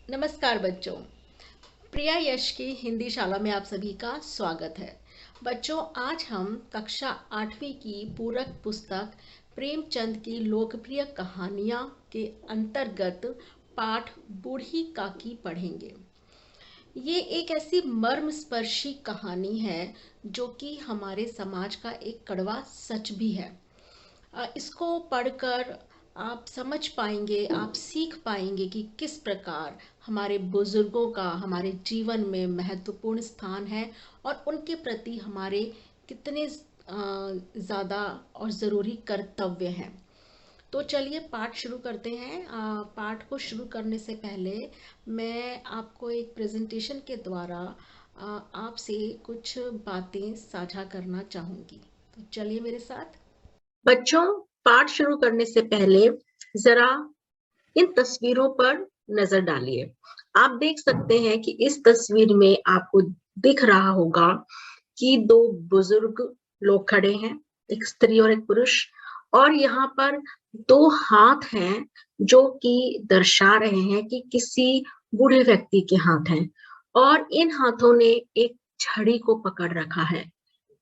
नमस्कार बच्चों। प्रिया यश की हिंदी शाला में आप सभी का स्वागत है। बच्चों, आज हम कक्षा 8वीं की पूरक पुस्तक प्रेमचंद की लोकप्रिय कहानियाँ के अंतर्गत पाठ बूढ़ी काकी पढ़ेंगे। ये एक ऐसी मर्मस्पर्शी कहानी है जो कि हमारे समाज का एक कड़वा सच भी है। इसको पढ़कर आप समझ पाएंगे, आप सीख पाएंगे कि किस प्रकार हमारे बुजुर्गों का हमारे जीवन में महत्वपूर्ण स्थान है और उनके प्रति हमारे कितने ज़्यादा और ज़रूरी कर्तव्य हैं। तो चलिए पाठ शुरू करते हैं। पाठ को शुरू करने से पहले मैं आपको एक प्रेजेंटेशन के द्वारा आपसे कुछ बातें साझा करना चाहूँगी। तो चलिए मेरे साथ। बच्चों, पाठ शुरू करने से पहले जरा इन तस्वीरों पर नजर डालिए। आप देख सकते हैं कि इस तस्वीर में आपको दिख रहा होगा कि दो बुजुर्ग लोग खड़े हैं, एक स्त्री और एक पुरुष, और यहाँ पर दो हाथ हैं जो कि दर्शा रहे हैं कि किसी बूढ़े व्यक्ति के हाथ हैं, और इन हाथों ने एक छड़ी को पकड़ रखा है,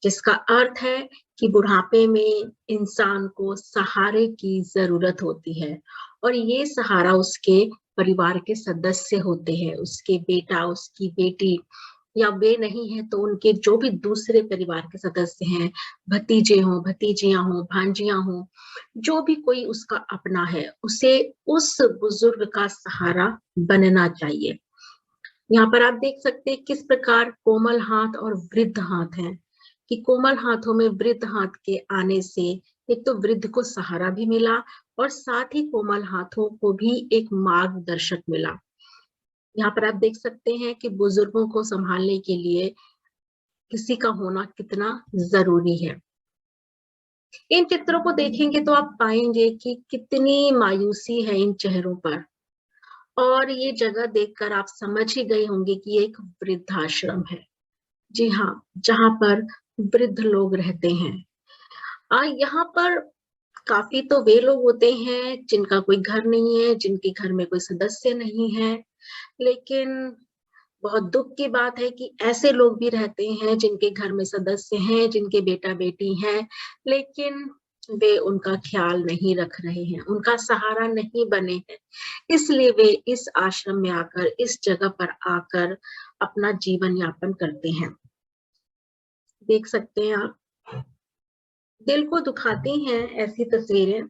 जिसका अर्थ है कि बुढ़ापे में इंसान को सहारे की जरूरत होती है, और ये सहारा उसके परिवार के सदस्य होते हैं, उसके बेटा, उसकी बेटी, या वे नहीं है तो उनके जो भी दूसरे परिवार के सदस्य हैं, भतीजे हों, भतीजियां हों, भांजियां हों, जो भी कोई उसका अपना है, उसे उस बुजुर्ग का सहारा बनना चाहिए। यहाँ पर आप देख सकते हैं किस प्रकार कोमल हाथ और वृद्ध हाथ हैं, कि कोमल हाथों में वृद्ध हाथ के आने से एक तो वृद्ध को सहारा भी मिला और साथ ही कोमल हाथों को भी एक मार्गदर्शक मिला। यहाँ पर आप देख सकते हैं कि बुजुर्गों को संभालने के लिए किसी का होना कितना जरूरी है। इन चित्रों को देखेंगे तो आप पाएंगे कि कितनी मायूसी है इन चेहरों पर, और ये जगह देखकर आप समझ ही गए होंगे कि ये एक वृद्धाश्रम है। जी हाँ, जहाँ पर वृद्ध लोग रहते हैं। यहाँ पर काफी तो वे लोग होते हैं जिनका कोई घर नहीं है, जिनके घर में कोई सदस्य नहीं है, लेकिन बहुत दुख की बात है कि ऐसे लोग भी रहते हैं जिनके घर में सदस्य हैं, जिनके बेटा बेटी हैं, लेकिन वे उनका ख्याल नहीं रख रहे हैं, उनका सहारा नहीं बने हैं, इसलिए वे इस आश्रम में आकर, इस जगह पर आकर अपना जीवन यापन करते हैं। देख सकते हैं आप, दिल को दुखाती हैं ऐसी तस्वीरें,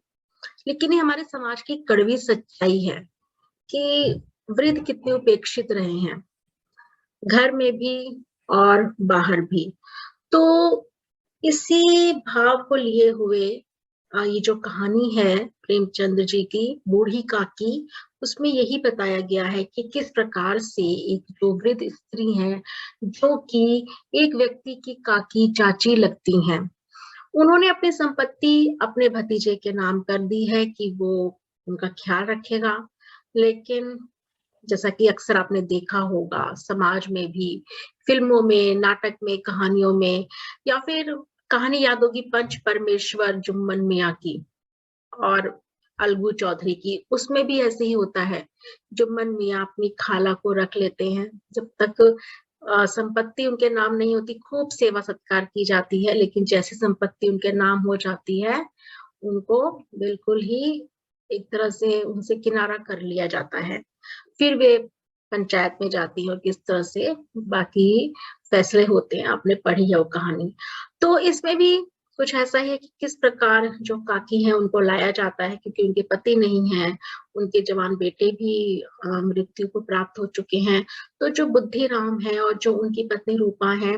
लेकिन ये हमारे समाज की कड़वी सच्चाई है कि वृद्ध कितने उपेक्षित रहे हैं, घर में भी और बाहर भी। तो इसी भाव को लिए हुए ये जो कहानी है प्रेमचंद जी की बूढ़ी काकी, उसमें यही बताया गया है कि किस प्रकार से एक जो वृद्ध स्त्री है, जो कि एक व्यक्ति की काकी चाची लगती हैं, उन्होंने अपनी संपत्ति अपने भतीजे के नाम कर दी है कि वो उनका ख्याल रखेगा। लेकिन जैसा कि अक्सर आपने देखा होगा समाज में भी, फिल्मों में, नाटक में, कहानियों में, या फिर कहानी याद होगी पंच परमेश्वर जुम्मन मियाँ की और अलगू चौधरी की, उसमें भी ऐसे ही होता है। जुम्मन मियाँ अपनी खाला को रख लेते हैं, जब तक संपत्ति उनके नाम नहीं होती खूब सेवा सत्कार की जाती है, लेकिन जैसे संपत्ति उनके नाम हो जाती है, उनको बिल्कुल ही एक तरह से उनसे किनारा कर लिया जाता है। फिर वे पंचायत में जाती है और किस तरह से बाकी फैसले होते हैं, आपने पढ़ी है वो कहानी। तो इसमें भी कुछ ऐसा ही है कि किस प्रकार जो काकी हैं उनको लाया जाता है, क्योंकि उनके पति नहीं हैं, उनके जवान बेटे भी मृत्यु को प्राप्त हो चुके हैं। तो जो बुद्धिराम है और जो उनकी पत्नी रूपा है,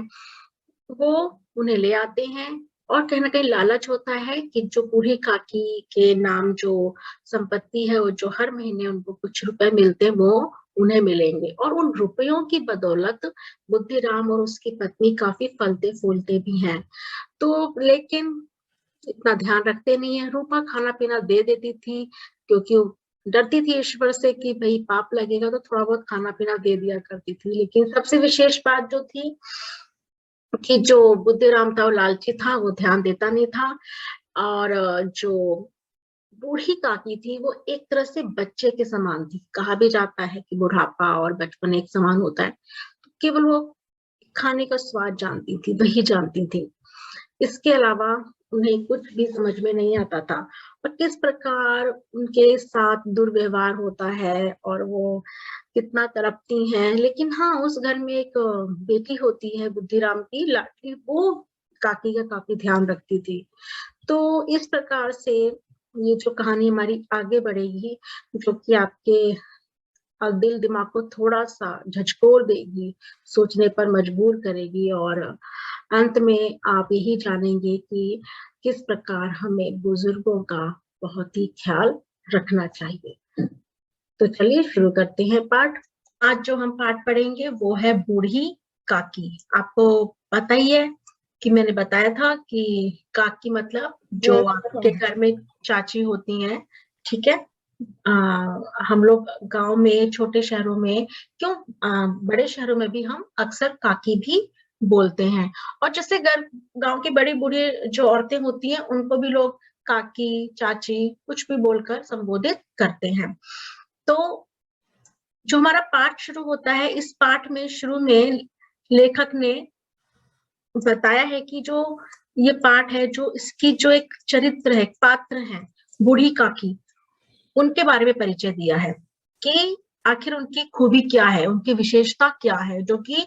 वो उन्हें ले आते हैं, और कहीं न कहीं लालच होता है कि जो बूढ़ी काकी के नाम जो संपत्ति है, वो जो हर महीने उनको कुछ रुपए मिलते हैं, वो उन्हें मिलेंगे, और उन रुपयों की बदौलत बुद्धिराम और उसकी पत्नी काफ़ी फलते-फूलते भी हैं। तो लेकिन इतना ध्यान रखते नहीं है, रूपा खाना-पीना दे देती थी, क्योंकि वो डरती थी ईश्वर से कि भई पाप लगेगा, तो थोड़ा बहुत खाना-पीना दे दिया करती थी। लेकिन सबसे विशेष बात जो थी कि जो बुद्धिराम था वो लालची था, वो ध्यान देता नहीं था, और जो बूढ़ी काकी थी वो एक तरह से बच्चे के समान थी। कहा भी जाता है कि बुढ़ापा और बचपन एक समान होता है। तो केवल वो खाने का स्वाद जानती थी, वही जानती थी। इसके अलावा उन्हें कुछ भी समझ में नहीं आता था और किस प्रकार उनके साथ दुर्व्यवहार होता है और वो कितना तड़पती हैं। लेकिन हाँ, उस घर में एक बेटी होती है बुद्धिराम की लाडली, वो काकी का काफी ध्यान रखती थी। तो इस प्रकार से ये जो कहानी हमारी आगे बढ़ेगी, जो कि आपके दिल दिमाग को थोड़ा सा झकझोर देगी, सोचने पर मजबूर करेगी और अंत में आप यही जानेंगे कि किस प्रकार हमें बुजुर्गों का बहुत ही ख्याल रखना चाहिए। तो चलिए शुरू करते हैं पाठ। आज जो हम पाठ पढ़ेंगे वो है बूढ़ी काकी। आपको पता ही है कि मैंने बताया था कि काकी मतलब जो आपके घर में चाची होती हैं, ठीक है। हम लोग गांव में, छोटे शहरों में, क्यों बड़े शहरों में भी हम अक्सर काकी भी बोलते हैं। और जैसे गांव की बड़ी बूढ़ी जो औरतें होती हैं उनको भी लोग काकी, चाची कुछ भी बोलकर संबोधित करते हैं। तो जो हमारा पाठ शुरू होता है, इस पाठ में शुरू में लेखक ने बताया है कि जो ये पाठ है, जो इसकी जो एक चरित्र है, पात्र है बूढ़ी काकी, उनके बारे में परिचय दिया है कि आखिर उनकी खूबी क्या है, उनकी विशेषता क्या है, जो कि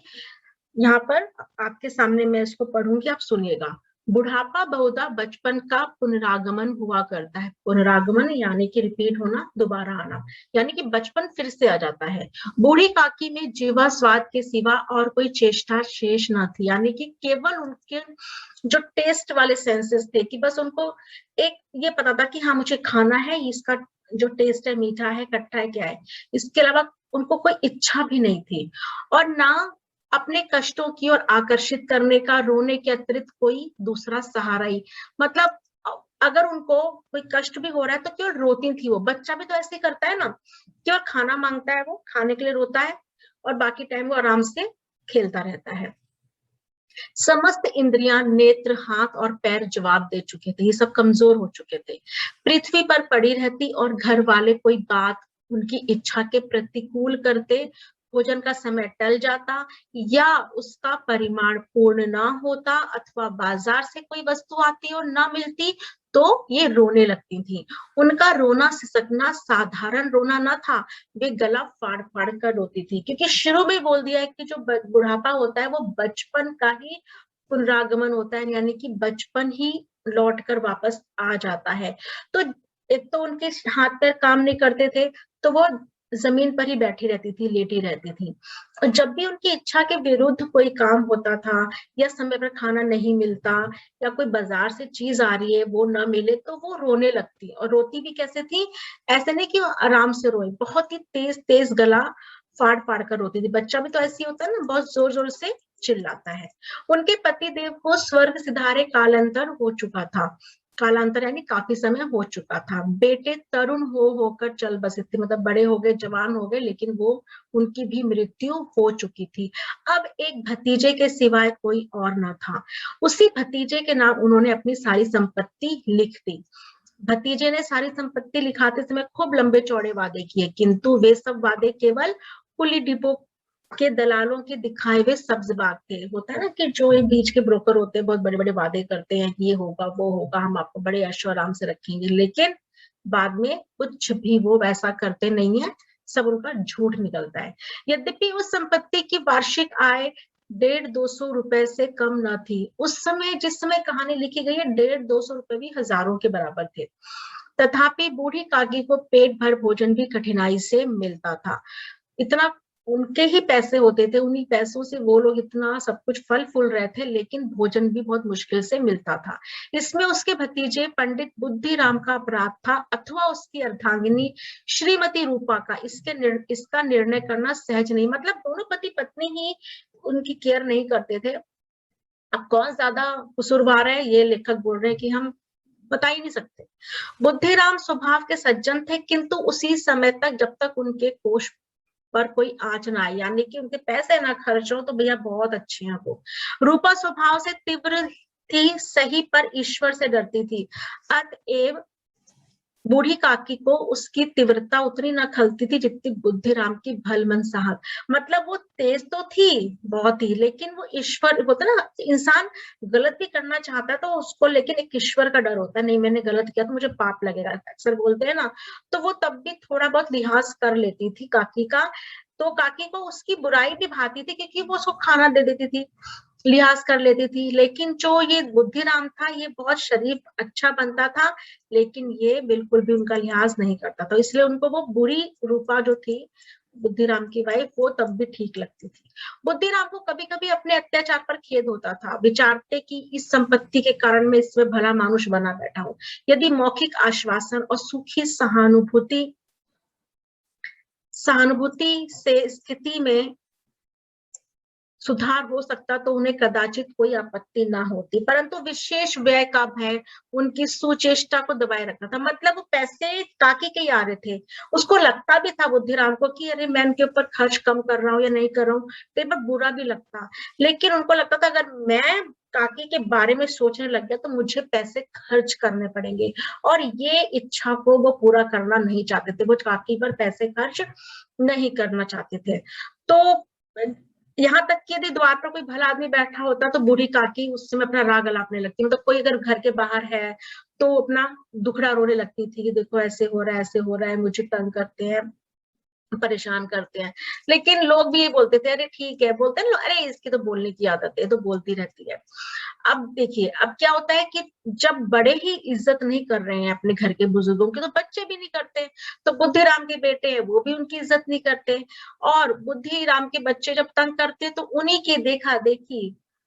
यहाँ पर आपके सामने मैं इसको पढ़ूंगी, आप सुनिएगा। बुढ़ापा बहुधा बचपन का पुनरागमन हुआ करता है। पुनरागमन यानी कि रिपीट होना, दोबारा आना, यानी कि बचपन फिर से आ जाता है। बूढ़ी काकी में जीवा स्वाद के सिवा और कोई चेष्टा शेष न थी, यानी कि केवल उनके जो टेस्ट वाले सेंसेस थे कि बस उनको एक ये पता था कि हाँ मुझे खाना है, इसका जो टेस्ट है मीठा है, खट्टा है, क्या है। इसके अलावा उनको कोई इच्छा भी नहीं थी और ना अपने कष्टों की ओर आकर्षित करने का, रोने के अतिरिक्त कोई दूसरा सहारा ही। मतलब अगर उनको कोई कष्ट भी हो रहा है तो केवल रोती थी वो। बच्चा भी तो ऐसे ही करता है ना, केवल खाना मांगता है, वो खाने के लिए रोता है और बाकी टाइम वो आराम से खेलता रहता है। समस्त इंद्रियां, नेत्र, हाथ और पैर जवाब दे चुके थे, ये सब कमजोर हो चुके थे। पृथ्वी पर पड़ी रहती और घर वाले कोई बात उनकी इच्छा के प्रतिकूल करते, भोजन का समय टल जाता या उसका परिमाण पूर्ण ना होता अथवा बाजार से कोई वस्तु आती और ना मिलती तो ये रोने लगती थी। उनका रोना सिसकना साधारण रोना न था, वे गला फाड़ फाड़ कर रोती थी, क्योंकि शुरू में बोल दिया है कि जो बुढ़ापा होता है वो बचपन का ही पुनरागमन होता है, यानी कि बचपन ही लौट कर वापस आ जाता है। तो एक तो उनके हाथ पैर काम नहीं करते थे, तो वो जमीन पर ही बैठी रहती थी, लेटी रहती थी। और जब भी उनकी इच्छा के विरुद्ध कोई काम होता था या समय पर खाना नहीं मिलता या कोई बाजार से चीज आ रही है वो ना मिले तो वो रोने लगती। और रोती भी कैसे थी, ऐसे नहीं कि वो आराम से रोए, बहुत ही तेज तेज गला फाड़ फाड़ कर रोती थी। बच्चा भी तो ऐसे ही होता है ना, बहुत जोर जोर से चिल्लाता है। उनके पति देव को स्वर्ग सिधारे कालांतर हो चुका था। कालांतर यानी काफी समय हो चुका था। बेटे तरुण हो होकर चल बसे थे, मतलब बड़े हो गए, जवान हो गए, लेकिन वो उनकी भी मृत्यु हो चुकी थी। अब एक भतीजे के सिवाय कोई और न था। उसी भतीजे के नाम उन्होंने अपनी सारी संपत्ति लिख दी। भतीजे ने सारी संपत्ति लिखाते समय खूब लंबे चौड़े वादे किए, किंतु वे सब वादे केवल कुली डिपो के दलालों के दिखाए हुए सब्ज बाग थे। होता है ना कि जो ये बीच के ब्रोकर होते हैं, बहुत बड़े बड़े वादे करते हैं कि ये होगा वो होगा, हम आपको बड़े ऐशो आराम से रखेंगे, लेकिन बाद में कुछ भी वो वैसा करते नहीं है, सब उनका झूठ निकलता है। यद्यपि उस संपत्ति की वार्षिक आय 150-200 रुपए से कम न थी। उस समय जिस समय कहानी लिखी गई है, 150-200 रुपए भी हजारों के बराबर थे। तथापि बूढ़ी काकी को पेट भर भोजन भी कठिनाई से मिलता था। इतना उनके ही पैसे होते थे, उन्हीं पैसों से वो लोग इतना सब कुछ फल फूल रहे थे, लेकिन भोजन भी बहुत मुश्किल से मिलता था। इसमें उसके भतीजे पंडित बुद्धिराम का अपराध था अथवा उसकी अर्धांगिनी श्रीमती रूपा का। इसका निर्णय करना सहज नहीं। मतलब दोनों पति पत्नी ही उनकी केयर नहीं करते थे। अब कौन ज्यादा कसूरवार है ये लेखक बोल रहे हैं कि हम बता ही नहीं सकते। बुद्धिराम स्वभाव के सज्जन थे, किंतु उसी समय तक जब तक उनके कोष पर कोई आंच ना आए, यानी कि उनके पैसे ना खर्च हो, तो भैया बहुत अच्छे हैं वो। रूपा स्वभाव से तीव्र थी, सही पर ईश्वर से डरती थी। अतएव बूढ़ी काकी को उसकी तीव्रता उतनी ना खलती थी जितनी बुद्धिराम की भलमन साहब। मतलब वो तेज तो थी बहुत ही, लेकिन वो ईश्वर होता ना, इंसान गलत भी करना चाहता है तो उसको, लेकिन एक ईश्वर का डर होता है, नहीं मैंने गलत किया तो मुझे पाप लगेगा, अक्सर बोलते हैं ना। तो वो तब भी थोड़ा बहुत लिहाज कर लेती थी काकी का। तो काकी को उसकी बुराई भी भाती थी क्योंकि वो उसको खाना दे देती थी, लिहाज कर लेती थी। लेकिन जो ये बुद्धिराम था ये बहुत शरीफ अच्छा बनता था, लेकिन ये बिल्कुल भी उनका लिहाज नहीं करता था, इसलिए उनको वो बुरी रूपा जो थी बुद्धिराम की वाइफ वो तब भी ठीक लगती थी। बुद्धिराम को कभी कभी अपने अत्याचार पर खेद होता था, विचारते कि इस संपत्ति के कारण मैं इसमें भला मानुष बना बैठा हूँ। यदि मौखिक आश्वासन और सूखी सहानुभूति सहानुभूति से स्थिति में सुधार हो सकता तो उन्हें कदाचित कोई आपत्ति ना होती, परंतु विशेष व्यय का भय उनकी सुचेष्टा को दबाए रखा था। मतलब वो पैसे काकी के ही आ रहे थे, उसको लगता भी था बुद्धिराम को कि अरे मैं इनके ऊपर खर्च कम कर रहा हूँ या नहीं कर रहा हूँ, कई बार बुरा भी लगता, लेकिन उनको लगता था अगर मैं काकी के बारे में सोचने लग गया तो मुझे पैसे खर्च करने पड़ेंगे, और ये इच्छा को वो पूरा करना नहीं चाहते थे, वो काकी पर पैसे खर्च नहीं करना चाहते थे। तो यहाँ तक कि यदि द्वार पर कोई भला आदमी बैठा होता तो बूढ़ी काकी उस समय अपना राग अलापने लगती, मतलब कोई अगर घर के बाहर है तो अपना दुखड़ा रोने लगती थी कि देखो ऐसे हो रहा है, ऐसे हो रहा है, मुझे तंग करते हैं, परेशान करते हैं। लेकिन लोग भी ये बोलते थे अरे ठीक है, बोलते हैं अरे इसकी तो बोलने की आदत है, तो बोलती रहती है। अब देखिए अब क्या होता है कि जब बड़े ही इज्जत नहीं कर रहे हैं अपने घर के बुजुर्गों की तो बच्चे भी नहीं करते। तो बुद्धिराम के बेटे हैं वो भी उनकी इज्जत नहीं करते, और बुद्धिराम के बच्चे जब तंग करते तो उन्हीं की देखा देखी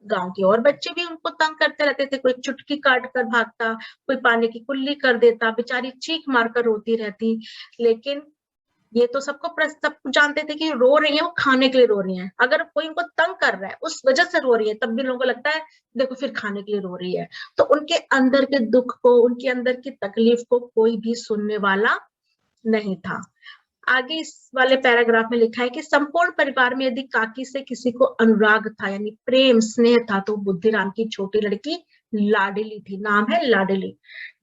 गांव के और बच्चे भी उनको तंग करते रहते थे, कोई चुटकी काट कर भागता, कोई पानी की कुल्ली कर देता, बेचारी चीख मारकर रोती रहती। लेकिन ये तो सब जानते थे कि रो रही है वो खाने के लिए रो रही है, अगर कोई उनको तंग कर रहा है उस वजह से रो रही है तब भी लोगों को लगता है देखो फिर खाने के लिए रो रही है। तो उनके अंदर के दुख को, उनके अंदर की तकलीफ को कोई भी सुनने वाला नहीं था। आगे इस वाले पैराग्राफ में लिखा है कि संपूर्ण परिवार में यदि काकी से किसी को अनुराग था यानी प्रेम स्नेह था तो बुद्धिराम की छोटी लड़की लाडली थी, नाम है लाडली,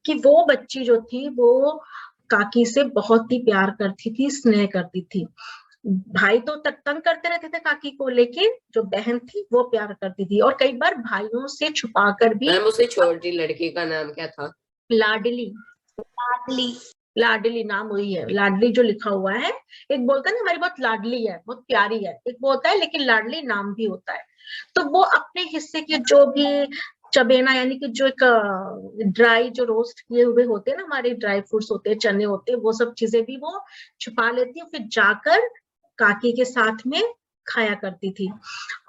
कि वो बच्ची जो थी वो काकी से बहुत ही प्यार करती थी, स्नेह करती थी। भाई तो तंग करते रहते थे काकी को, लेकिन जो बहन थी वो प्यार करती थी, और कई बार भाइयों से छुपाकर भी। मैम उसे छोटी लड़की का नाम क्या था? लाडली। लाडली। लाडली नाम वही है, लाडली जो लिखा हुआ है। एक बोलता है ना हमारी बहुत लाडली है, बहुत प्यारी है, एक वो होता है, लेकिन लाडली नाम भी होता है। तो वो अपने हिस्से के जो भी चबेना यानी कि जो एक ड्राई जो रोस्ट किए हुए होते हैं ना, हमारे ड्राई फ्रूट्स होते हैं, चने होते हैं, वो सब चीजें भी वो छुपा लेती है, फिर जाकर काकी के साथ में खाया करती थी।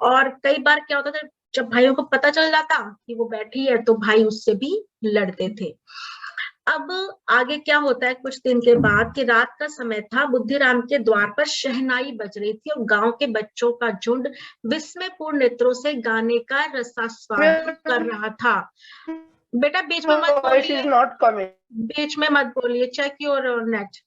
और कई बार क्या होता था जब भाइयों को पता चल जाता कि वो बैठी है तो भाई उससे भी लड़ते थे। अब आगे क्या होता है, कुछ दिन के बाद कि रात का समय था, बुद्धिराम के द्वार पर शहनाई बज रही थी और गांव के बच्चों का झुंड विस्मयपूर्ण नेत्रों से गाने का रसास्वादन कर रहा था। बेटा बीच में मत बोलिए, बीच में मत बोलिए, चेक योर नेट।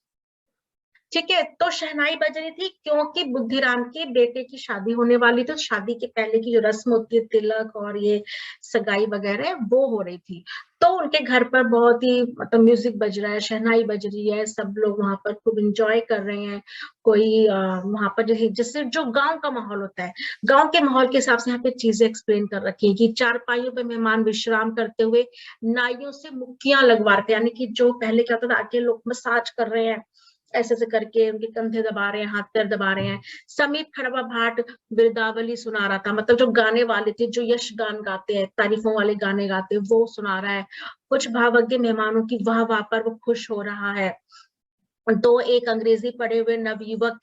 ठीक है, तो शहनाई बज रही थी क्योंकि बुद्धिराम के बेटे की शादी होने वाली थी, तो शादी के पहले की जो रस्म होती है तिलक और ये सगाई वगैरह वो हो रही थी। तो उनके घर पर बहुत ही मतलब म्यूजिक बज रहा है, शहनाई बज रही है, सब लोग वहां पर खूब एंजॉय कर रहे हैं। कोई वहां पर जैसे जो गांव का माहौल होता है, गांव के माहौल के हिसाब से यहाँ पे चीजें एक्सप्लेन कर रखी है कि चारपाइयों पे मेहमान विश्राम करते हुए नाइयों से मुक्कियां लगवा रहे थे, यानी कि जो पहले क्या होता था आके लोग मसाज कर रहे हैं, ऐसे ऐसे करके उनके कंधे दबा रहे हैं, हाथ पैर दबा रहे हैं। समीप खड़वा भाट बिरदावली सुना रहा था, मतलब जो गाने वाले थे, जो यश गान गाते हैं, तारीफों वाले गाने गाते हैं, वो सुना रहा है। कुछ भावज्ञ मेहमानों की वाह वाह पर वो खुश हो रहा है। तो एक अंग्रेजी पढ़े हुए नवयुवक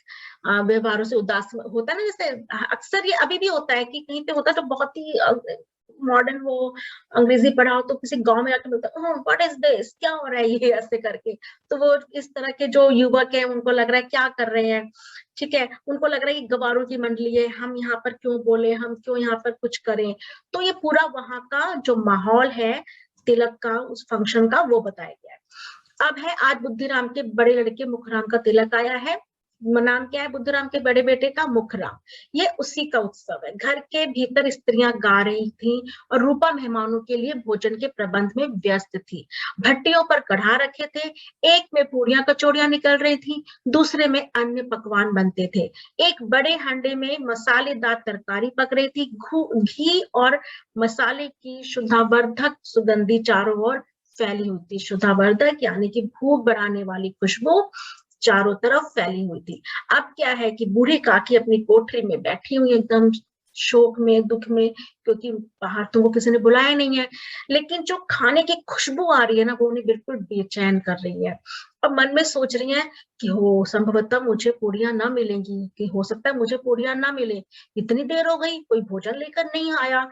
व्यवहारों से उदास होता है ना, जैसे अक्सर ये अभी भी होता है कि कहीं पे होता है तो बहुत ही मॉडर्न वो अंग्रेजी पढ़ा हो तो किसी गांव में जाके बोलता है व्हाट इज दिस, क्या हो रहा है ये, ऐसे करके। तो वो इस तरह के जो युवक है उनको लग रहा है क्या कर रहे हैं, ठीक है, उनको लग रहा है कि गवारों की मंडली है, हम यहाँ पर क्यों बोले, हम क्यों यहाँ पर कुछ करें। तो ये पूरा वहां का जो माहौल है तिलक का, उस फंक्शन का, वो बताया गया है। अब है आज बुद्धिराम के बड़े लड़के मुखराम का तिलक आया है। नाम क्या है बुद्धराम के बड़े बेटे का? मुखराम। ये उसी का उत्सव है। घर के भीतर स्त्रियां गा रही थी और रूपा मेहमानों के लिए भोजन के प्रबंध में व्यस्त थी। भट्टियों पर कढ़ा रखे थे, एक में पूड़ियां कचौड़ियां निकल रही थी, दूसरे में अन्य पकवान बनते थे। एक बड़े हांडे में मसालेदार तरकारी पक रही थी। घी और मसाले की शुद्धावर्धक सुगंधी चारों ओर फैली हुई थी। शुद्धावर्धक यानी कि भूख बढ़ाने वाली खुशबू चारों तरफ फैली हुई थी। अब क्या है कि बूढ़ी काकी अपनी कोठरी में बैठी हुई एकदम शोक में, दुख में, क्योंकि बाहर तो वो किसी ने बुलाया नहीं है, लेकिन जो खाने की खुशबू आ रही है ना, वो उन्हें बिल्कुल बेचैन कर रही है। और मन में सोच रही है कि हो संभवतः मुझे पूड़ियां ना मिलेंगी, कि हो सकता है मुझे पूड़ियां ना मिले, इतनी देर हो गई कोई भोजन लेकर नहीं आया,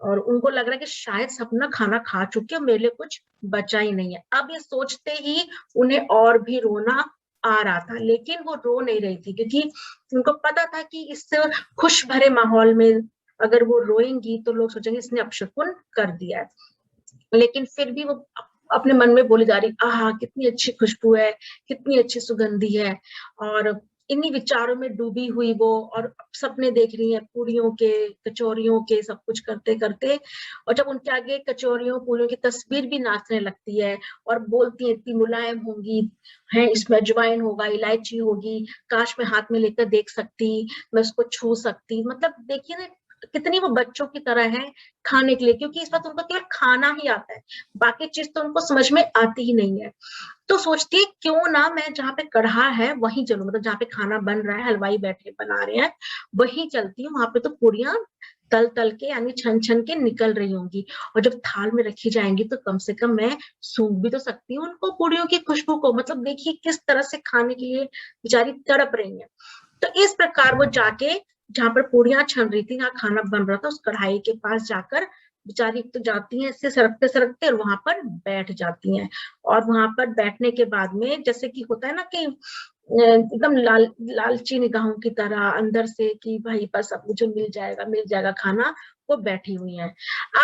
और उनको लग रहा है कि शायद सब ना खाना खा चुके, मेरे लिए कुछ बचा ही नहीं है। अब ये सोचते ही उन्हें और भी रोना आ रहा था, लेकिन वो रो नहीं रही थी, क्योंकि उनको पता था कि इस खुश भरे माहौल में अगर वो रोएंगी तो लोग सोचेंगे इसने अपशकुन कर दिया है। लेकिन फिर भी वो अपने मन में बोली जा रही, आहा कितनी अच्छी खुशबू है, कितनी अच्छी सुगंधी है। और इन्हीं विचारों में डूबी हुई वो, और सपने देख रही है पूड़ियों के, कचौरियों के, सब कुछ करते करते। और जब उनके आगे कचौरियों पूड़ियों की तस्वीर भी नाचने लगती है और बोलती है इतनी मुलायम होंगी, है इसमें अजवाइन होगा, इलायची होगी, काश मैं हाथ में लेकर देख सकती, मैं उसको छू सकती। मतलब देखिए ना कितनी वो बच्चों की तरह है खाने के लिए, क्योंकि इस वक्त उनको केवल खाना ही आता है, बाकी चीज तो उनको समझ में आती ही नहीं है। तो सोचती है क्यों ना मैं जहाँ पे कढ़ा है वहीं चलूं, मतलब जहाँ पे खाना बन रहा है, हलवाई बैठे बना रहे हैं, वहीं चलती हूँ। वहां पे तो पूड़ियां तल तल के यानी छन छन के निकल रही होंगी, और जब थाल में रखी जाएंगी तो कम से कम मैं सूंघ भी तो सकती हूँ उनको, पूड़ियों की खुशबू को। मतलब देखिए किस तरह से खाने के लिए बेचारी तड़प रही है। तो इस प्रकार वो जाके जहां पर पूड़ियां छन रही थी, जहाँ खाना बन रहा था, उस कढ़ाई के पास जाकर बेचारी तो जाती हैं ऐसे सरकते सरकते, और वहां पर बैठ जाती हैं। और वहां पर बैठने के बाद में जैसे कि होता है ना कि एकदम लालची निगाहों की तरह अंदर से कि भाई बस अब मुझे मिल जाएगा खाना, वो बैठी हुई है।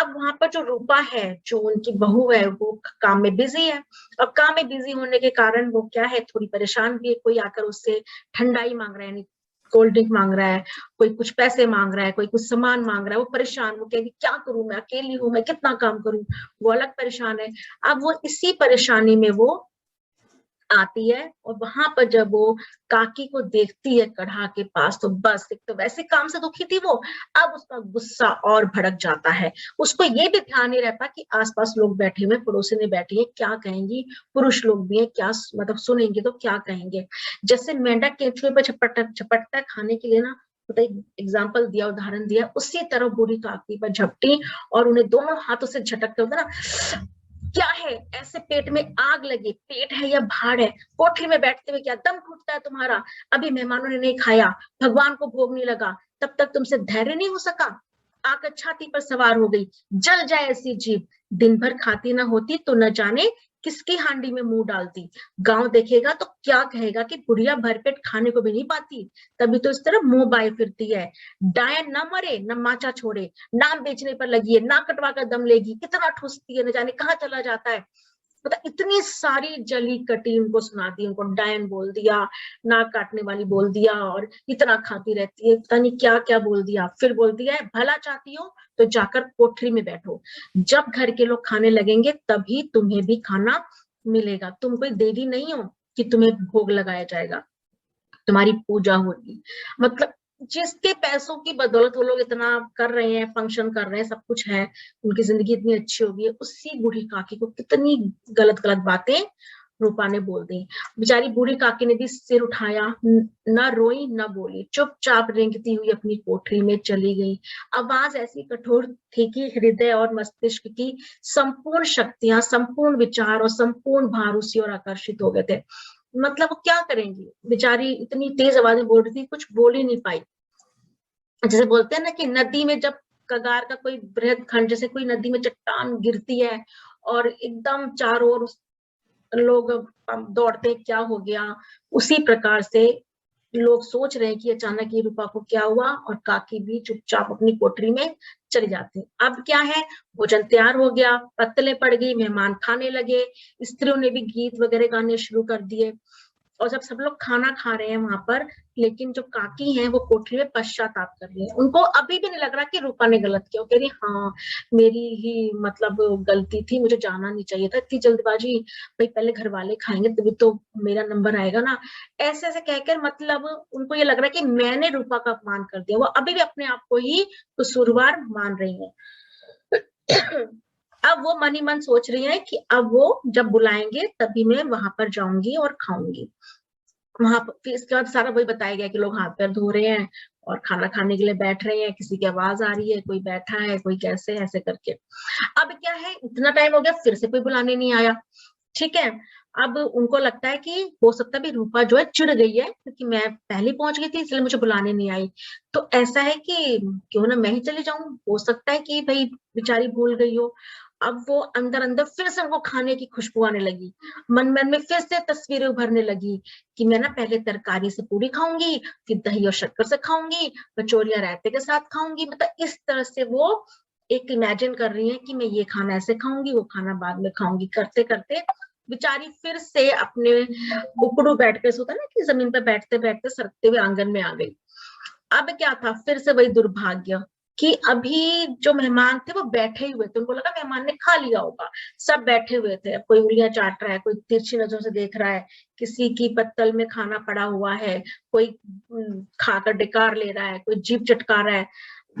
अब वहां पर जो रूपा है, जो उनकी बहू है, वो काम में बिजी है। और काम में बिजी होने के कारण वो क्या है, थोड़ी परेशान भी है। कोई आकर उससे ठंडाई मांग रहा है, यानी कोल्ड ड्रिंक मांग रहा है, कोई कुछ पैसे मांग रहा है, कोई कुछ सामान मांग रहा है, वो परेशान, वो कहेगी क्या करूं, मैं अकेली हूं, मैं कितना काम करूं, वो अलग परेशान है। अब वो इसी परेशानी में वो आती है, और वहां पर जब वो काकी को देखती है कढ़ा के पास, तो बस एक तो वैसे काम से दुखी थी वो, अब उसका गुस्सा और भड़क जाता है। उसको ये भी ध्यान नहीं रहता कि आसपास लोग बैठे हुए, पड़ोसिने बैठी है, क्या कहेंगी, पुरुष लोग भी है, क्या मतलब सुनेंगे तो क्या कहेंगे। जैसे मेंढक केंचुए पर झपटता है खाने के लिए ना, एग्जाम्पल दिया, उदाहरण दिया, उसी तरह बूढ़ी काकी पर झपटी और उन्हें दोनों हाथों से झटकते होता ना, क्या है, ऐसे पेट में आग लगी, पेट है या भाड़ है, कोठरी में बैठते हुए क्या दम घुटता है तुम्हारा, अभी मेहमानों ने नहीं खाया, भगवान को भोग नहीं लगा, तब तक तुमसे धैर्य नहीं हो सका, आकर छाती पर सवार हो गई, जल जाए ऐसी जीभ, दिन भर खाती ना होती तो न जाने किसकी हांडी में मुंह डालती, गांव देखेगा तो क्या कहेगा कि बुढ़िया भरपेट खाने को भी नहीं पाती, तभी तो इस तरह मुंह बाए फिरती है, डायन न मरे न माचा छोड़े, नाम बेचने पर लगी है, नाक कटवा कर दम लेगी, कितना ठूसती है, न जाने कहाँ चला जाता है। मतलब इतनी सारी जली कटी उनको सुना दी, उनको डायन बोल दिया, नाक काटने वाली बोल दिया, और इतना खाती रहती है, पता नहीं क्या क्या बोल दिया। फिर बोल दिया है भला चाहती हो तो जाकर कोठरी में बैठो, जब घर के लोग खाने लगेंगे तभी तुम्हें भी खाना मिलेगा, तुम कोई देवी नहीं हो कि तुम्हें भोग लगाया जाएगा, तुम्हारी पूजा होगी। मतलब जिसके पैसों की बदौलत वो लोग इतना कर रहे हैं, फंक्शन कर रहे हैं, सब कुछ है, उनकी जिंदगी इतनी अच्छी हो गई है, उसी बूढ़ी काकी को कितनी गलत गलत बातें रूपा ने बोल दी। बेचारी बूढ़ी काकी ने भी सिर उठाया, न रोई न बोली, चुपचाप रेंगती हुई अपनी कोठरी में चली गई। आवाज ऐसी कठोर थी कि हृदय और मस्तिष्क की संपूर्ण शक्तियां, संपूर्ण विचार और संपूर्ण भार उसी ओर आकर्षित हो गए थे। मतलब वो क्या करेंगी, बेचारी इतनी तेज आवाज में बोल रही थी, कुछ बोल ही नहीं पाई। जैसे बोलते हैं ना कि नदी में जब कगार का कोई बृहद खंड, जैसे कोई नदी में चट्टान गिरती है और एकदम चारों ओर लोग दौड़ते हैं, क्या हो गया, उसी प्रकार से लोग सोच रहे हैं कि अचानक ये रूपा को क्या हुआ, और काकी भी चुपचाप अपनी कोठरी में चली जाती। अब क्या है, भोजन तैयार हो गया, पत्तलें पड़ गई, मेहमान खाने लगे, स्त्रियों ने भी गीत वगैरह गाने शुरू कर दिए। और जब सब लोग खाना खा रहे हैं वहां पर, लेकिन जो काकी हैं वो कोठरी में पश्चाताप कर रही है। उनको अभी भी नहीं लग रहा कि रूपा ने गलत किया। वो कह रही हाँ मेरी ही मतलब गलती थी, मुझे जाना नहीं चाहिए था, इतनी जल्दबाजी, भाई पहले घर वाले खाएंगे तभी तो मेरा नंबर आएगा ना। ऐसे ऐसे कहकर मतलब उनको ये लग रहा है कि मैंने रूपा का अपमान कर दिया। वो अभी भी अपने आप को ही कसूरवार मान रही है। अब वो मन ही मन सोच रही है कि अब वो जब बुलाएंगे तभी मैं वहां पर जाऊंगी और खाऊंगी। वहां पर फिर इसके बाद सारा वही बताया गया कि लोग हाथ पैर धो रहे हैं और खाना खाने के लिए बैठ रहे हैं, किसी की आवाज आ रही है, कोई बैठा है, कोई कैसे, ऐसे करके। अब क्या है, इतना टाइम हो गया, फिर से कोई बुलाने नहीं आया। ठीक है, अब उनको लगता है कि हो सकता है भी रूपा जो है चिढ़ गई है, क्योंकि मैं पहले पहुंच गई थी इसलिए मुझे बुलाने नहीं आई। तो ऐसा है कि क्यों ना मैं ही चली जाऊं, हो सकता है कि भाई बेचारी भूल गई हो। अब वो अंदर अंदर फिर से उनको खाने की खुशबू आने लगी, मन मन में फिर से तस्वीरें उभरने लगी कि मैं ना पहले तरकारी से पूरी खाऊंगी, फिर दही और शक्कर से खाऊंगी, कचौरियां रायते के साथ खाऊंगी। मतलब इस तरह से वो एक इमेजिन कर रही है कि मैं ये खाना ऐसे खाऊंगी, वो खाना बाद में खाऊंगी। करते करते बेचारी फिर से अपने उकड़ू बैठ के, सोता ना कि जमीन पर बैठते बैठते सरकते हुए आंगन में आ गई। अब क्या था, फिर से वही दुर्भाग्य कि अभी जो मेहमान थे वो बैठे हुए थे। उनको लगा मेहमान ने खा लिया होगा, सब बैठे हुए थे। कोई उंगलियां चाट रहा है, कोई तिरछी नजरों से देख रहा है, किसी की पत्तल में खाना पड़ा हुआ है, कोई खाकर डिकार ले रहा है, कोई जीभ चटका रहा है।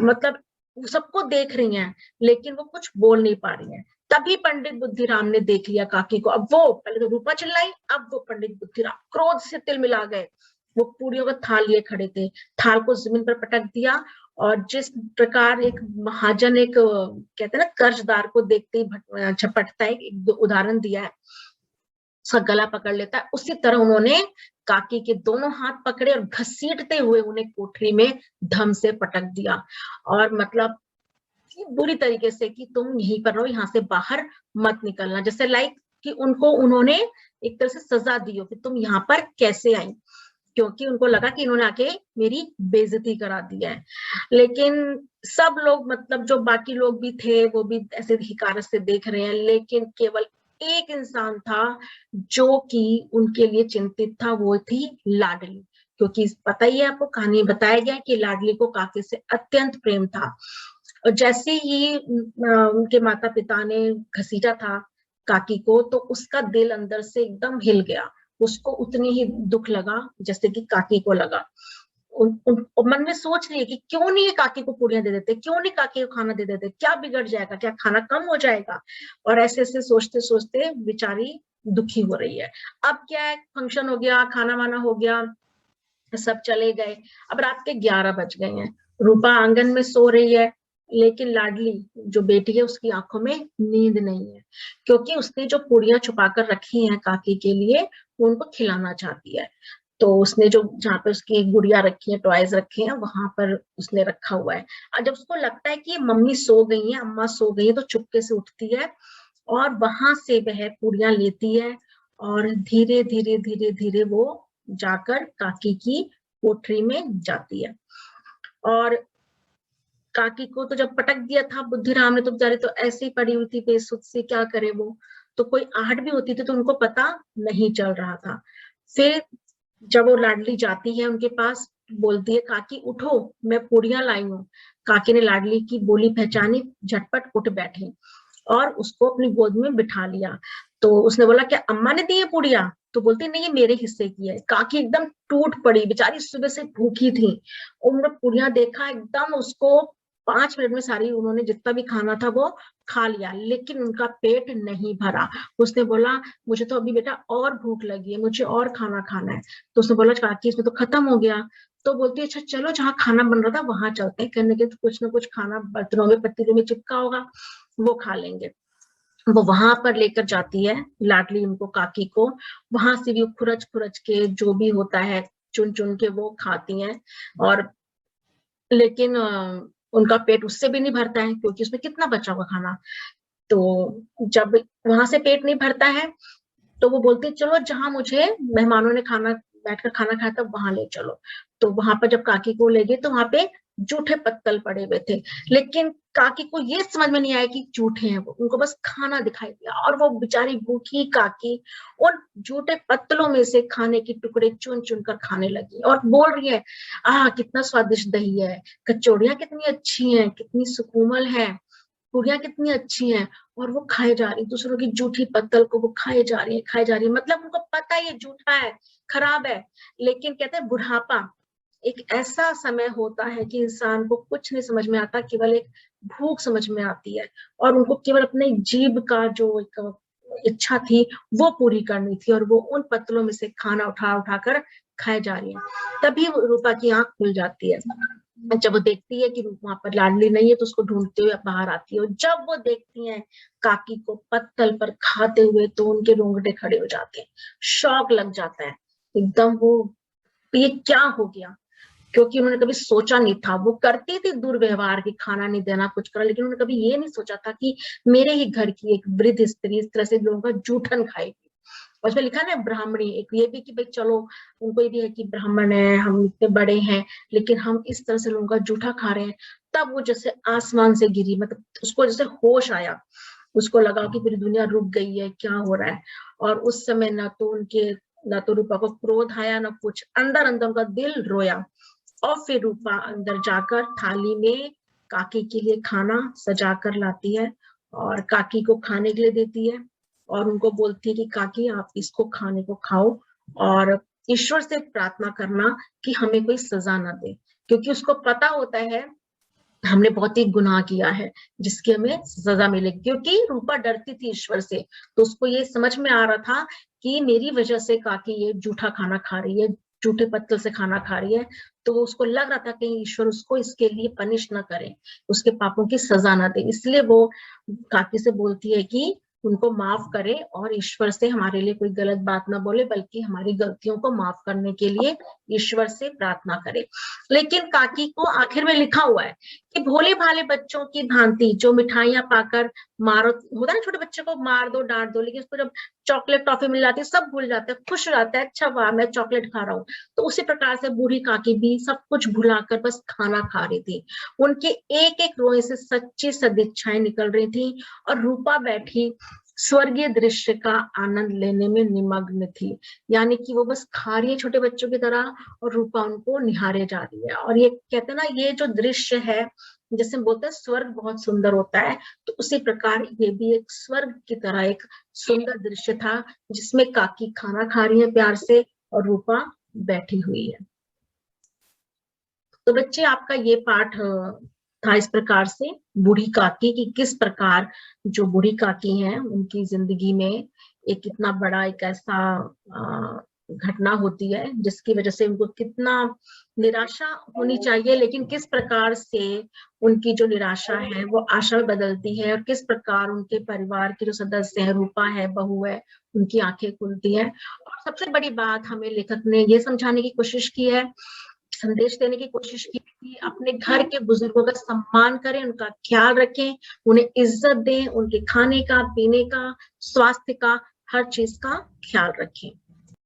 मतलब सबको देख रही हैं लेकिन वो कुछ बोल नहीं पा रही हैं। तभी पंडित बुद्धिराम ने देख लिया काकी को। अब वो पहले तो रूपा चिल्लाई, अब वो पंडित बुद्धिराम क्रोध से तिल मिला गए। वो पूरियों का थाल लिए खड़े थे, थाल को जमीन पर पटक दिया। और जिस प्रकार एक महाजन एक कहते हैं ना कर्जदार को देखते ही झपटता है, एक उदाहरण दिया है, उसका गला पकड़ लेता है, उसी तरह उन्होंने काकी के दोनों हाथ पकड़े और घसीटते हुए उन्हें कोठरी में धम से पटक दिया। और मतलब बुरी तरीके से कि तुम यहीं पर रहो, यहाँ से बाहर मत निकलना, जैसे लाइक कि उनको उन्होंने एक तरह से सजा दी हो कि तुम यहाँ पर कैसे आई, क्योंकि उनको लगा कि इन्होंने आके मेरी बेइज्जती करा दिया है। लेकिन सब लोग मतलब जो बाकी लोग भी थे वो भी ऐसे हिकारत से देख रहे हैं, लेकिन केवल एक इंसान था जो कि उनके लिए चिंतित था, वो थी लाडली। क्योंकि पता ही है आपको, कहानी बताया गया कि लाडली को काकी से अत्यंत प्रेम था। और जैसे ही उनके माता पिता ने घसीटा था काकी को, तो उसका दिल अंदर से एकदम हिल गया। उसको उतनी ही दुख लगा जैसे कि काकी को लगा। मन में सोच रही है कि क्यों नहीं काकी को पूड़ियां दे देते, क्यों नहीं काकी को खाना दे देते, क्या बिगड़ जाएगा, क्या खाना कम हो जाएगा। और ऐसे ऐसे सोचते सोचते बेचारी दुखी हो रही है। अब क्या है, फंक्शन हो गया, खाना वाना हो गया, सब चले गए। अब रात के 11 बज गए हैं, रूपा आंगन में सो रही है, लेकिन लाडली जो बेटी है उसकी आंखों में नींद नहीं है, क्योंकि उसने जो पूड़ियां छुपा कर रखी हैं काकी के लिए वो उनको खिलाना चाहती है। तो उसने जो जहाँ पे उसकी गुड़िया रखी है, टॉयज रखे हैं, वहां पर उसने रखा हुआ है। और जब उसको लगता है कि मम्मी सो गई है, अम्मा सो गई है, तो चुपके से उठती है और वहां से वह पूड़ियां लेती है और धीरे धीरे धीरे धीरे वो जाकर काकी की कोठरी में जाती है। और काकी को तो जब पटक दिया था बुद्धिराम ने, तो बेचारी तो ऐसे ही पड़ी हुई थी बेसुध से, क्या करे वो। तो कोई आहट भी होती थी तो उनको पता नहीं चल रहा था। फिर जब वो लाडली जाती है उनके पास, बोलती है काकी उठो, मैं पूड़ियां लाई हूँ। काकी ने लाडली की बोली पहचानी, झटपट उठ बैठी और उसको अपनी गोद में बिठा लिया। तो उसने बोला क्या अम्मा ने दी है पूड़ियां? तो बोलती नहीं, ये मेरे हिस्से की है। काकी एकदम टूट पड़ी, बेचारी सुबह से भूखी थी। उन्होंने पूड़ियां देखा, एकदम उसको 5 मिनट में सारी उन्होंने जितना भी खाना था वो खा लिया, लेकिन उनका पेट नहीं भरा। उसने बोला मुझे तो अभी बेटा और भूख लगी है, मुझे और खाना खाना है। तो उसने बोला काकी इसमें तो खत्म हो गया। तो बोलती है अच्छा चलो जहाँ खाना बन रहा था वहां चलते हैं, करने के तो कुछ ना कुछ खाना बर्तनों में पतीलों में चिपका होगा, वो खा लेंगे। वो वहां पर लेकर जाती है लाडली उनको, काकी को। वहां से भी खुरच खुरच के जो भी होता है चुन चुन के वो खाती हैं। और लेकिन उनका पेट उससे भी नहीं भरता है, क्योंकि उसमें कितना बचा हुआ खाना। तो जब वहां से पेट नहीं भरता है तो वो बोलती है चलो जहां मुझे मेहमानों ने खाना बैठकर खाना खाया था वहां ले चलो। तो वहां पर जब काकी को ले गए तो वहां पे जूठे पत्तल पड़े हुए थे, लेकिन काकी को ये समझ में नहीं आया कि जूठे हैं वो, उनको बस खाना दिखाई दिया और वो बेचारी भूखी काकी उन जूठे पत्तलों में से खाने के टुकड़े चुन चुन कर खाने लगी और बोल रही है, कितना स्वादिष्ट दही है, कचौड़ियां कितनी अच्छी हैं, कितनी सुकोमल है, पूरियां कितनी अच्छी हैं। और वो खाए जा रही, दूसरों की जूठी पत्तल को वो खाए जा रही है, मतलब उनको पता है ये जूठा है, खराब है। लेकिन कहते हैं बुढ़ापा एक ऐसा समय होता है कि इंसान को कुछ नहीं समझ में आता, केवल एक भूख समझ में आती है और उनको केवल अपने जीभ का जो एक इच्छा थी वो पूरी करनी थी और वो उन पत्तलों में से खाना उठा उठा कर खाए जा रही है। तभी रूपा की आंख खुल जाती है। जब वो देखती है कि वहां पर लाडली नहीं है तो उसको ढूंढते हुए बाहर आती है और जब वो देखती है काकी को पत्तल पर खाते हुए तो उनके रोंगटे खड़े हो जाते हैं, शौक लग जाता है एकदम। वो ये क्या हो गया, क्योंकि उन्होंने कभी सोचा नहीं था। वो करती थी दुर्व्यवहार की, खाना नहीं देना, कुछ करा, लेकिन उन्होंने कभी ये नहीं सोचा था कि मेरे ही घर की एक वृद्ध स्त्री इस तरह से लोगों का जूठन खाएगी। और उसमें लिखा ना ब्राह्मणी, एक ये भी कि भाई चलो उनको ये भी है कि ब्राह्मण है, हम इतने बड़े हैं, लेकिन हम इस तरह से लोगों का जूठा खा रहे हैं। तब वो जैसे आसमान से गिरी, मतलब उसको जैसे होश आया, उसको लगा कि पूरी दुनिया रुक गई है, क्या हो रहा है। और उस समय ना तो रूपा को क्रोध आया, ना कुछ, अंदर अंदर उनका दिल रोया। और फिर रूपा अंदर जाकर थाली में काकी के लिए खाना सजा कर लाती है और काकी को खाने के लिए देती है और उनको बोलती है कि काकी आप इसको खाने को खाओ और ईश्वर से प्रार्थना करना कि हमें कोई सजा ना दे, क्योंकि उसको पता होता है हमने बहुत ही गुनाह किया है जिसकी हमें सजा मिलेगी। क्योंकि रूपा डरती थी ईश्वर से, तो उसको ये समझ में आ रहा था कि मेरी वजह से काकी ये जूठा खाना खा रही है, जूठे पत्तल से खाना खा रही है। तो उसको लग रहा था कि ईश्वर उसको इसके लिए पनिश ना करे, उसके पापों की सजा ना दे, इसलिए वो काकी से बोलती है कि उनको माफ करे और ईश्वर से हमारे लिए कोई गलत बात ना बोले, बल्कि हमारी गलतियों को माफ करने के लिए ईश्वर से प्रार्थना करे। लेकिन काकी को आखिर में लिखा हुआ है कि भोले भाले बच्चों की भांति जो मिठाइयां पाकर मारो, होता है ना छोटे बच्चे को मार दो डांट दो, लेकिन उसको जब चॉकलेट टॉफी मिल जाती है सब भूल जाता है, खुश हो जाता है, अच्छा वाह मैं चॉकलेट खा रहा हूँ। तो उसी प्रकार से बूढ़ी काकी भी सब कुछ भुलाकर बस खाना खा रही थी। उनके एक एक रोए से सच्ची सदिच्छाएं निकल रही थी और रूपा बैठी स्वर्गीय दृश्य का आनंद लेने में निमग्न थी। यानी कि वो बस खा रही है छोटे बच्चों की तरह और रूपा उनको निहारे जा रही है। और ये कहते हैं ना, ये जो दृश्य है, जैसे बोलते हैं स्वर्ग बहुत सुंदर होता है, तो उसी प्रकार ये भी एक स्वर्ग की तरह एक सुंदर दृश्य था, जिसमें काकी खाना खा रही है प्यार से और रूपा बैठी हुई है। तो बच्चे आपका ये पाठ था इस प्रकार से, बूढ़ी काकी की किस प्रकार जो बूढ़ी काकी हैं उनकी जिंदगी में एक इतना बड़ा एक ऐसा घटना होती है जिसकी वजह से उनको कितना निराशा होनी चाहिए, लेकिन किस प्रकार से उनकी जो निराशा है वो आशा में बदलती है और किस प्रकार उनके परिवार के जो सदस्य हैं, रूपा है, बहू है, उनकी आंखें खुलती है। और सबसे बड़ी बात हमें लेखक ने ये समझाने की कोशिश की है, संदेश देने की कोशिश की कि अपने घर के बुजुर्गों का सम्मान करें, उनका ख्याल रखें, उन्हें इज्जत दें, उनके खाने का, पीने का, स्वास्थ्य का, हर चीज का ख्याल रखें।